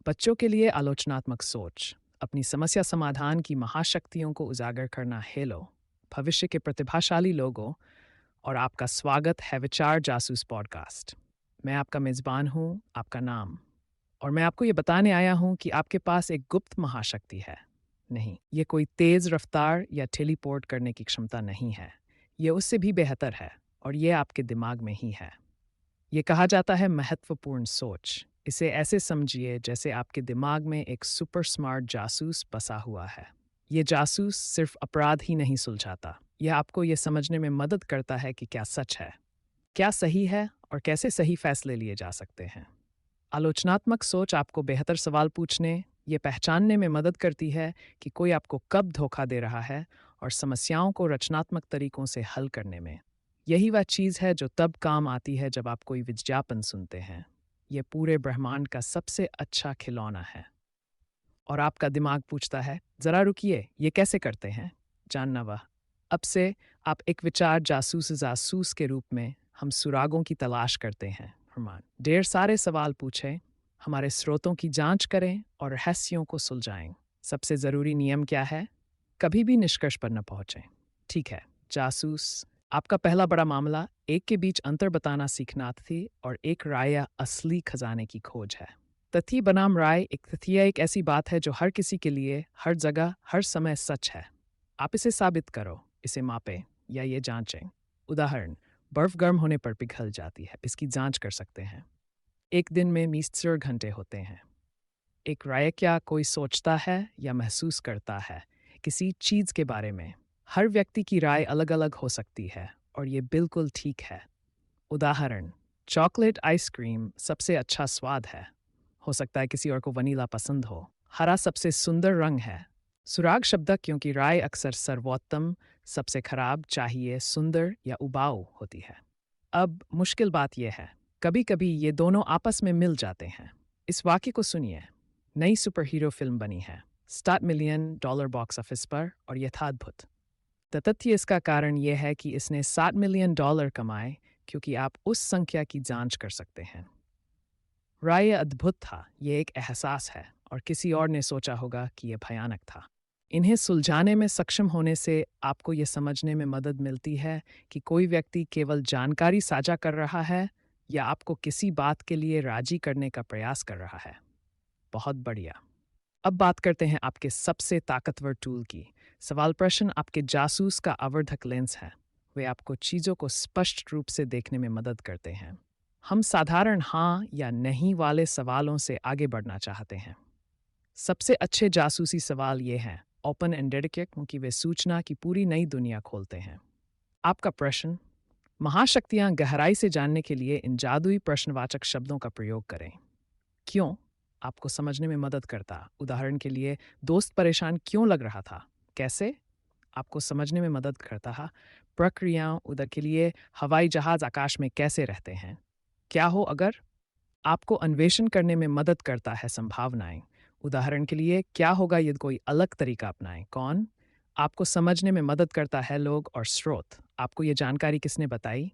बच्चों के लिए आलोचनात्मक सोच, अपनी समस्या समाधान की महाशक्तियों को उजागर करना। हेलो भविष्य के प्रतिभाशाली लोगों, और आपका स्वागत है विचार जासूस पॉडकास्ट। मैं आपका मेज़बान हूँ, आपका नाम। और मैं आपको ये बताने आया हूँ कि आपके पास एक गुप्त महाशक्ति है। नहीं, ये कोई तेज़ रफ्तार या टेलीपोर्ट करने की क्षमता नहीं है। ये उससे भी बेहतर है, और ये आपके दिमाग में ही है। ये कहा जाता है महत्वपूर्ण सोच। इसे ऐसे समझिए जैसे आपके दिमाग में एक सुपर स्मार्ट जासूस बसा हुआ है। ये जासूस सिर्फ अपराध ही नहीं सुलझाता, यह आपको ये समझने में मदद करता है कि क्या सच है, क्या सही है, और कैसे सही फैसले लिए जा सकते हैं। आलोचनात्मक सोच आपको बेहतर सवाल पूछने, ये पहचानने में मदद करती है कि कोई आपको कब धोखा दे रहा है, और समस्याओं को रचनात्मक तरीकों से हल करने में। यही वह चीज़ है जो तब काम आती है जब आप कोई विज्ञापन सुनते हैं। ये पूरे ब्रह्मांड का सबसे अच्छा खिलौना है। और आपका दिमाग पूछता है, ज़रा रुकिए, ये कैसे करते हैं? जानना वह। अब से आप एक विचार जासूस जासूस के रूप में हम सुरागों की तलाश करते हैं। फरमान ढेर सारे सवाल पूछें, हमारे स्रोतों की जांच करें और रहस्यों को सुलझाएं। सबसे ज़रूरी नियम क्या है? कभी भी निष्कर्ष पर न पहुंचें। ठीक है, जासूस, आपका पहला बड़ा मामला एक के बीच अंतर बताना सीखना थी, और एक राय या असली खजाने की खोज है। तथ्य बनाम राय। एक तथ्य एक ऐसी बात है जो हर किसी के लिए, हर जगह, हर समय सच है। आप इसे साबित करो, इसे मापें, या ये जांचें। उदाहरण, बर्फ गर्म होने पर पिघल जाती है, इसकी जांच कर सकते हैं। एक दिन में 24 घंटे होते हैं। एक राय क्या कोई सोचता है या महसूस करता है किसी चीज़ के बारे में। हर व्यक्ति की राय अलग अलग हो सकती है, और ये बिल्कुल ठीक है। उदाहरण, चॉकलेट आइसक्रीम सबसे अच्छा स्वाद है। हो सकता है किसी और को वनीला पसंद हो। हरा सबसे सुंदर रंग है। सुराग शब्द, क्योंकि राय अक्सर सर्वोत्तम, सबसे खराब, चाहिए, सुंदर या उबाऊ होती है। अब मुश्किल बात यह है, कभी कभी ये दोनों आपस में मिल जाते हैं। इस वाक्य को सुनिए। नई सुपर हीरो फिल्म बनी है, $7 मिलियन बॉक्स ऑफिस पर, और यथाद्भुत। तथ्य इसका कारण यह है कि इसने $7 मिलियन कमाए, क्योंकि आप उस संख्या की जांच कर सकते हैं। राय अद्भुत था, यह एक एहसास है, और किसी और ने सोचा होगा कि यह भयानक था। इन्हें सुलझाने में सक्षम होने से आपको यह समझने में मदद मिलती है कि कोई व्यक्ति केवल जानकारी साझा कर रहा है, या आपको किसी बात के लिए राजी करने का प्रयास कर रहा है। बहुत बढ़िया। अब बात करते हैं आपके सबसे ताकतवर टूल की। सवाल प्रश्न आपके जासूस का आवर्धक लेंस है। वे आपको चीज़ों को स्पष्ट रूप से देखने में मदद करते हैं। हम साधारण हाँ या नहीं वाले सवालों से आगे बढ़ना चाहते हैं। सबसे अच्छे जासूसी सवाल ये हैं, ओपन एंडेड, क्योंकि वे सूचना की पूरी नई दुनिया खोलते हैं। आपका प्रश्न, महाशक्तियाँ गहराई से जानने के लिए इन जादुई प्रश्नवाचक शब्दों का प्रयोग करें। क्यों? आपको समझने में मदद करता। उदाहरण के लिए, दोस्त परेशान क्यों लग रहा था? कैसे? आपको समझने में मदद करता है। प्रक्रियाओं, उधर के लिए, हवाई जहाज आकाश में कैसे रहते हैं? क्या हो अगर? आपको अन्वेषण करने में मदद करता है संभावनाएं। उदाहरण के लिए, क्या होगा यदि कोई अलग तरीका अपनाएं? कौन? आपको समझने में मदद करता है लोग और स्रोत। आपको ये जानकारी किसने बताई?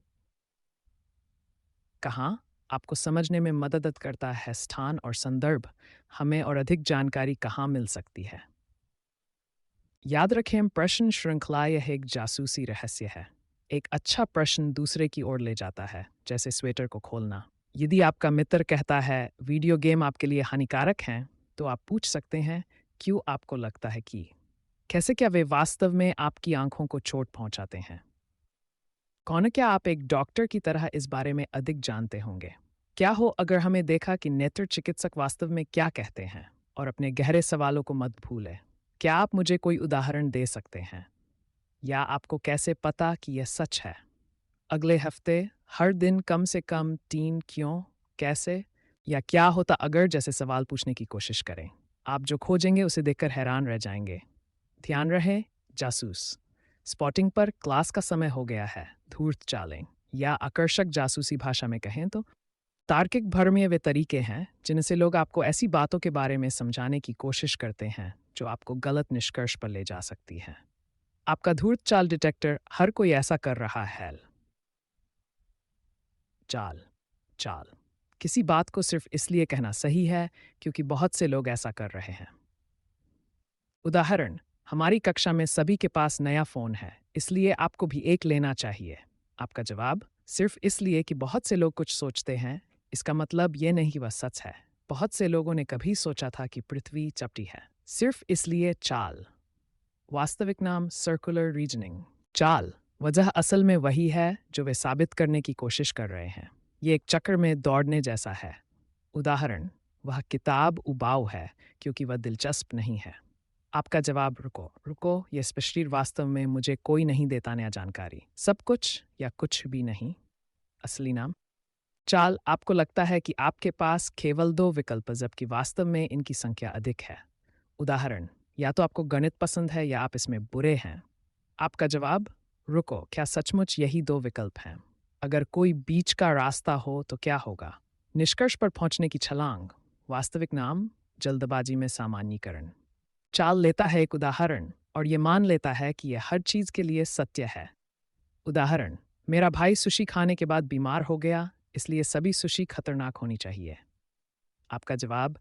कहाँ? आपको समझने में मदद करता है स्थान और संदर्भ। हमें और अधिक जानकारी कहाँ मिल सकती है? याद रखें, प्रश्न श्रृंखला यह एक जासूसी रहस्य है। एक अच्छा प्रश्न दूसरे की ओर ले जाता है, जैसे स्वेटर को खोलना। यदि आपका मित्र कहता है वीडियो गेम आपके लिए हानिकारक हैं, तो आप पूछ सकते हैं, क्यों आपको लगता है कि? कैसे क्या वे वास्तव में आपकी आंखों को चोट पहुंचाते हैं? कौन? क्या आप एक डॉक्टर की तरह इस बारे में अधिक जानते होंगे? क्या हो अगर हमें देखा कि नेत्र चिकित्सक वास्तव में क्या कहते हैं? और अपने गहरे सवालों को मत भूलें। क्या आप मुझे कोई उदाहरण दे सकते हैं? या आपको कैसे पता कि यह सच है? अगले हफ्ते, हर दिन कम से कम 3 क्यों, कैसे, या क्या होता अगर जैसे सवाल पूछने की कोशिश करें। आप जो खोजेंगे उसे देखकर हैरान रह जाएंगे। ध्यान रहे, जासूस। स्पॉटिंग पर क्लास का समय हो गया है। धूर्त चालें, या आकर्षक जासूसी भाषा में कहें तो तार्किक भ्रमीय वे तरीके हैं जिनसे लोग आपको ऐसी बातों के बारे में समझाने की कोशिश करते हैं जो आपको गलत निष्कर्ष पर ले जा सकती हैं। आपका धूर्त चाल डिटेक्टर हर कोई ऐसा कर रहा है। चाल, चाल, किसी बात को सिर्फ इसलिए कहना सही है क्योंकि बहुत से लोग ऐसा कर रहे हैं। उदाहरण, हमारी कक्षा में सभी के पास नया फ़ोन है, इसलिए आपको भी एक लेना चाहिए। आपका जवाब, सिर्फ इसलिए कि बहुत से लोग कुछ सोचते हैं, इसका मतलब ये नहीं कि वह सच है। बहुत से लोगों ने कभी सोचा था कि पृथ्वी चपटी है। सिर्फ इसलिए चाल। वास्तविक नाम सर्कुलर रीजनिंग। चाल, वजह असल में वही है जो वे साबित करने की कोशिश कर रहे हैं। ये एक चक्र में दौड़ने जैसा है। उदाहरण, वह किताब उबाऊ है क्योंकि वह दिलचस्प नहीं है। आपका जवाब, रुको रुको, यह स्पष्टीकरण वास्तव में मुझे कोई नहीं देता नया जानकारी। सब कुछ या कुछ भी नहीं। असली नाम। चाल, आपको लगता है कि आपके पास केवल 2 विकल्प जबकि वास्तव में इनकी संख्या अधिक है। उदाहरण, या तो आपको गणित पसंद है या आप इसमें बुरे हैं। आपका जवाब, रुको, क्या सचमुच यही 2 विकल्प हैं? अगर कोई बीच का रास्ता हो तो क्या होगा? निष्कर्ष पर पहुंचने की छलांग। वास्तविक नाम, जल्दबाजी में सामान्यीकरण। चाल लेता है एक उदाहरण और ये मान लेता है कि यह हर चीज के लिए सत्य है। उदाहरण, मेरा भाई सुशी खाने के बाद बीमार हो गया, इसलिए सभी सुशी खतरनाक होनी चाहिए। आपका जवाब,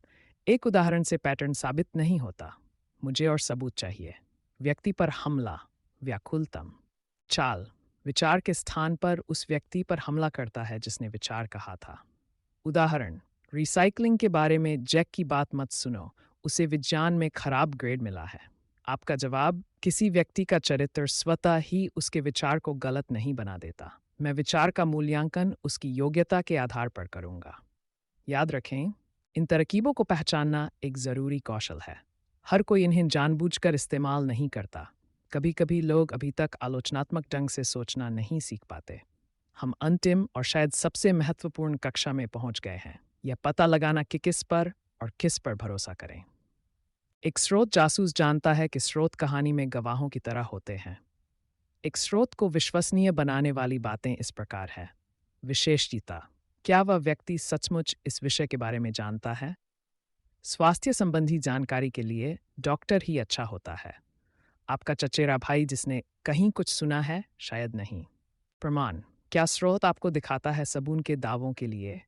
एक उदाहरण से पैटर्न साबित नहीं होता। मुझे और सबूत चाहिए। व्यक्ति पर हमला, व्याकुलतम। चाल, विचार के स्थान पर उस व्यक्ति पर हमला करता है जिसने विचार कहा था। उदाहरण, रिसाइकलिंग के बारे में जैक की बात मत सुनो, उसे विज्ञान में खराब ग्रेड मिला है। आपका जवाब, किसी व्यक्ति का चरित्र स्वतः ही उसके विचार को गलत नहीं बना देता। मैं विचार का मूल्यांकन उसकी योग्यता के आधार पर करूंगा। याद रखें, इन तरकीबों को पहचानना एक ज़रूरी कौशल है। हर कोई इन्हें जानबूझकर इस्तेमाल नहीं करता। कभी कभी लोग अभी तक आलोचनात्मक ढंग से सोचना नहीं सीख पाते। हम अंतिम और शायद सबसे महत्वपूर्ण कक्षा में पहुंच गए हैं, यह पता लगाना कि किस पर और किस पर भरोसा करें। एक स्रोत जासूस जानता है कि स्रोत कहानी में गवाहों की तरह होते हैं। एक स्रोत को विश्वसनीय बनाने वाली बातें इस प्रकार है। विशेषता, क्या वह व्यक्ति सचमुच इस विषय के बारे में जानता है? स्वास्थ्य संबंधी जानकारी के लिए डॉक्टर ही अच्छा होता है। आपका चचेरा भाई जिसने कहीं कुछ सुना है, शायद नहीं। प्रमाण, क्या स्रोत आपको दिखाता है सबूत के दावों के लिए?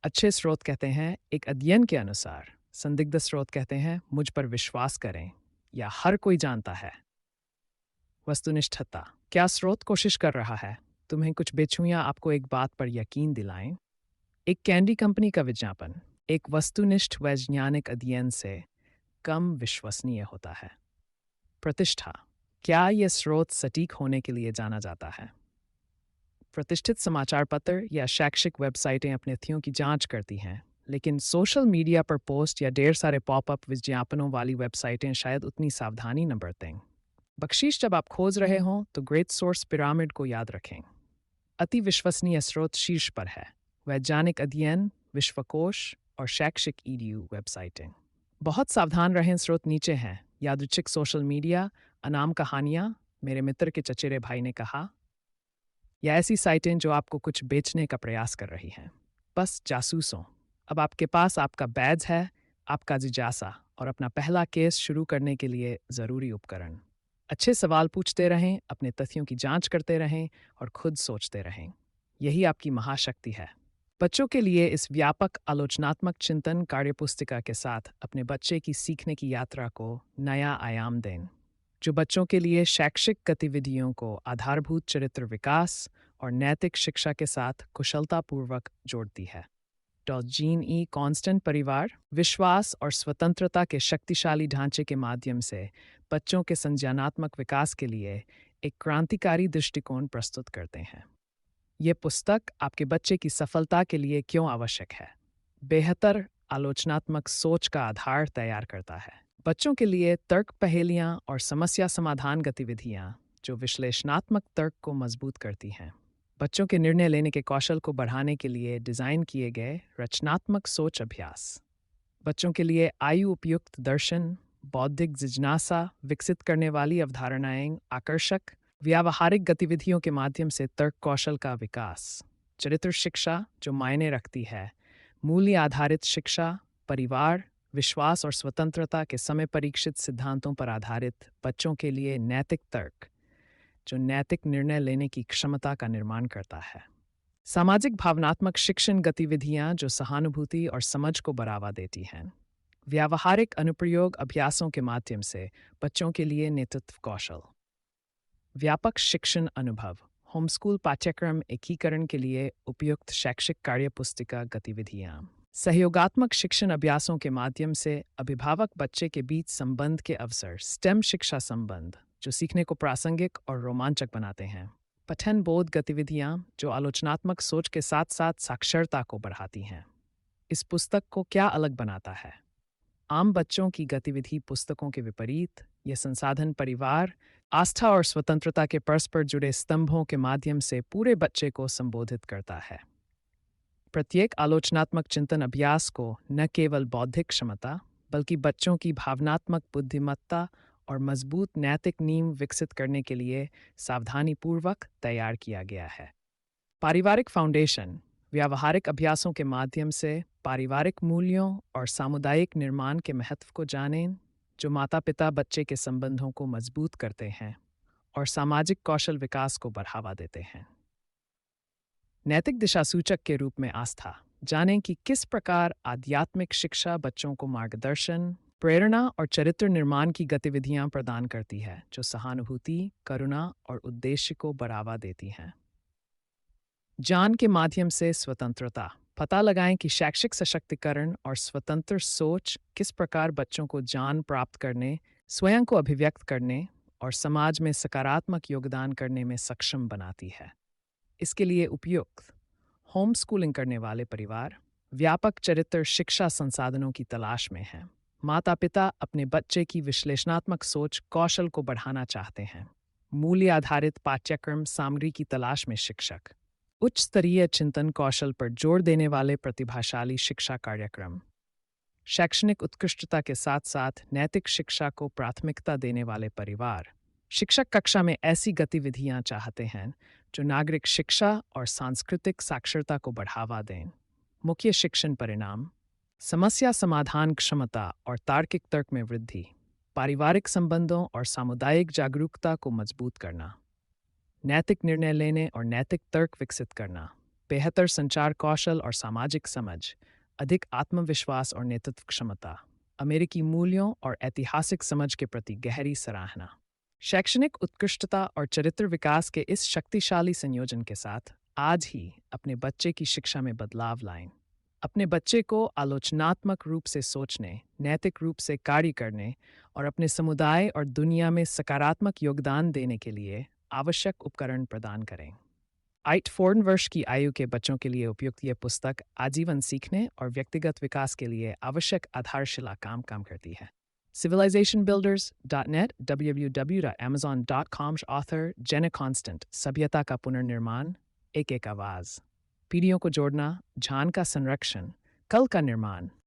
अच्छे स्रोत कहते हैं एक अध्ययन के अनुसार। संदिग्ध स्रोत कहते हैं मुझ पर विश्वास करें या हर कोई जानता है। वस्तुनिष्ठता, क्या स्रोत कोशिश कर रहा है तुम्हें कुछ बेचूं या आपको एक बात पर यकीन दिलाएं? एक कैंडी कंपनी का विज्ञापन एक वस्तुनिष्ठ वैज्ञानिक अध्ययन से कम विश्वसनीय होता है। प्रतिष्ठा, क्या यह स्रोत सटीक होने के लिए जाना जाता है? प्रतिष्ठित समाचार पत्र या शैक्षिक वेबसाइटें अपने तथ्यों की जांच करती हैं, लेकिन सोशल मीडिया पर पोस्ट या ढेर सारे पॉपअप विज्ञापनों वाली वेबसाइटें शायद उतनी सावधानी न बरतें। बख्शीश, जब आप खोज रहे हों तो ग्रेट सोर्स पिरामिड को याद रखें। अति विश्वसनीय स्रोत शीर्ष पर है। वैज्ञानिक अध्ययन, विश्वकोश और शैक्षिक ईडीयू वेबसाइटें। बहुत सावधान रहें, स्रोत नीचे हैं। यादृच्छिक सोशल मीडिया, अनाम कहानियाँ, मेरे मित्र के चचेरे भाई ने कहा, या ऐसी साइटें जो आपको कुछ बेचने का प्रयास कर रही हैं। बस जासूसों। अब आपके पास आपका बैज है, आपका जिज्ञासा और अपना पहला केस शुरू करने के लिए ज़रूरी उपकरण। अच्छे सवाल पूछते रहें, अपने तथ्यों की जांच करते रहें और खुद सोचते रहें। यही आपकी महाशक्ति है। बच्चों के लिए इस व्यापक आलोचनात्मक चिंतन कार्यपुस्तिका के साथ अपने बच्चे की सीखने की यात्रा को नया आयाम दें, जो बच्चों के लिए शैक्षिक गतिविधियों को आधारभूत चरित्र विकास और नैतिक शिक्षा के साथ कुशलतापूर्वक जोड़ती है। जीन ई कांस्टेंट परिवार, विश्वास और स्वतंत्रता के शक्तिशाली ढांचे के माध्यम से बच्चों के संज्ञानात्मक विकास के लिए एक क्रांतिकारी दृष्टिकोण प्रस्तुत करते हैं। ये पुस्तक आपके बच्चे की सफलता के लिए क्यों आवश्यक है, बेहतर आलोचनात्मक सोच का आधार तैयार करता है। बच्चों के लिए तर्क पहेलियाँ और समस्या समाधान गतिविधियाँ जो विश्लेषणात्मक तर्क को मजबूत करती हैं। बच्चों के निर्णय लेने के कौशल को बढ़ाने के लिए डिज़ाइन किए गए रचनात्मक सोच अभ्यास। बच्चों के लिए आयु उपयुक्त दर्शन, बौद्धिक जिज्ञासा विकसित करने वाली अवधारणाएं, आकर्षक व्यावहारिक गतिविधियों के माध्यम से तर्क कौशल का विकास। चरित्र शिक्षा जो मायने रखती है, मूल्य आधारित शिक्षा, परिवार, विश्वास और स्वतंत्रता के समय परीक्षित सिद्धांतों पर आधारित बच्चों के लिए नैतिक तर्क जो नैतिक निर्णय लेने की क्षमता का निर्माण करता है। सामाजिक भावनात्मक शिक्षण गतिविधियां जो सहानुभूति और समझ को बढ़ावा देती हैं। व्यावहारिक अनुप्रयोग अभ्यासों के माध्यम से बच्चों के लिए नेतृत्व कौशल। व्यापक शिक्षण अनुभव होम स्कूल पाठ्यक्रम एकीकरण के लिए उपयुक्त शैक्षिक कार्यपुस्तिका गतिविधियां। सहयोगात्मक शिक्षण अभ्यासों के माध्यम से अभिभावक बच्चे के बीच संबंध के अवसर स्टेम शिक्षा संबंध जो सीखने को प्रासंगिक और रोमांचक बनाते हैं। पठन बोध गतिविधियां जो आलोचनात्मक सोच के साथ साथ साक्षरता को बढ़ाती हैं। इस पुस्तक को क्या अलग बनाता है? आम बच्चों की गतिविधि पुस्तकों के विपरीत यह संसाधन परिवार, आस्था और स्वतंत्रता के परस्पर जुड़े स्तंभों के माध्यम से पूरे बच्चे को संबोधित करता है। प्रत्येक आलोचनात्मक चिंतन अभ्यास को न केवल बौद्धिक क्षमता बल्कि बच्चों की भावनात्मक बुद्धिमत्ता और मजबूत नैतिक नींव विकसित करने के लिए सावधानीपूर्वक तैयार किया गया है। पारिवारिक फाउंडेशन व्यावहारिक अभ्यासों के माध्यम से पारिवारिक मूल्यों और सामुदायिक निर्माण के महत्व को जानें, जो माता पिता बच्चे के संबंधों को मजबूत करते हैं और सामाजिक कौशल विकास को बढ़ावा देते हैं। नैतिक दिशासूचक के रूप में आस्था जानें कि किस प्रकार आध्यात्मिक शिक्षा बच्चों को मार्गदर्शन, प्रेरणा और चरित्र निर्माण की गतिविधियां प्रदान करती है जो सहानुभूति, करुणा और उद्देश्य को बढ़ावा देती हैं। ज्ञान के माध्यम से स्वतंत्रता पता लगाएं कि शैक्षिक सशक्तिकरण और स्वतंत्र सोच किस प्रकार बच्चों को ज्ञान प्राप्त करने, स्वयं को अभिव्यक्त करने और समाज में सकारात्मक योगदान करने में सक्षम बनाती है। इसके लिए उपयुक्त होम स्कूलिंग करने वाले परिवार व्यापक चरित्र शिक्षा संसाधनों की तलाश में हैं। माता पिता अपने बच्चे की विश्लेषणात्मक सोच कौशल को बढ़ाना चाहते हैं। मूल्य आधारित पाठ्यक्रम सामग्री की तलाश में शिक्षक उच्च स्तरीय चिंतन कौशल पर जोर देने वाले प्रतिभाशाली शिक्षा कार्यक्रम। शैक्षणिक उत्कृष्टता के साथ साथ नैतिक शिक्षा को प्राथमिकता देने वाले परिवार शिक्षक कक्षा में ऐसी गतिविधियां चाहते हैं जो नागरिक शिक्षा और सांस्कृतिक साक्षरता को बढ़ावा दें। मुख्य शिक्षण परिणाम: समस्या समाधान क्षमता और तार्किक तर्क में वृद्धि, पारिवारिक संबंधों और सामुदायिक जागरूकता को मजबूत करना, नैतिक निर्णय लेने और नैतिक तर्क विकसित करना, बेहतर संचार कौशल और सामाजिक समझ, अधिक आत्मविश्वास और नेतृत्व क्षमता, अमेरिकी मूल्यों और ऐतिहासिक समझ के प्रति गहरी सराहना। शैक्षणिक उत्कृष्टता और चरित्र विकास के इस शक्तिशाली संयोजन के साथ आज ही अपने बच्चे की शिक्षा में बदलाव लाएं। अपने बच्चे को आलोचनात्मक रूप से सोचने, नैतिक रूप से कार्य करने और अपने समुदाय और दुनिया में सकारात्मक योगदान देने के लिए आवश्यक उपकरण प्रदान करें। 8 वर्ष की आयु के बच्चों के लिए उपयुक्त यह पुस्तक आजीवन सीखने और व्यक्तिगत विकास के लिए आवश्यक आधारशिला काम करती है। civilizationbuilders.net www.amazon.com author Jenna Constant सभ्यता का पुनर्निर्माण एक एक आवाज। पीढ़ियों को जोड़ना, ज्ञान का संरक्षण, कल का निर्माण।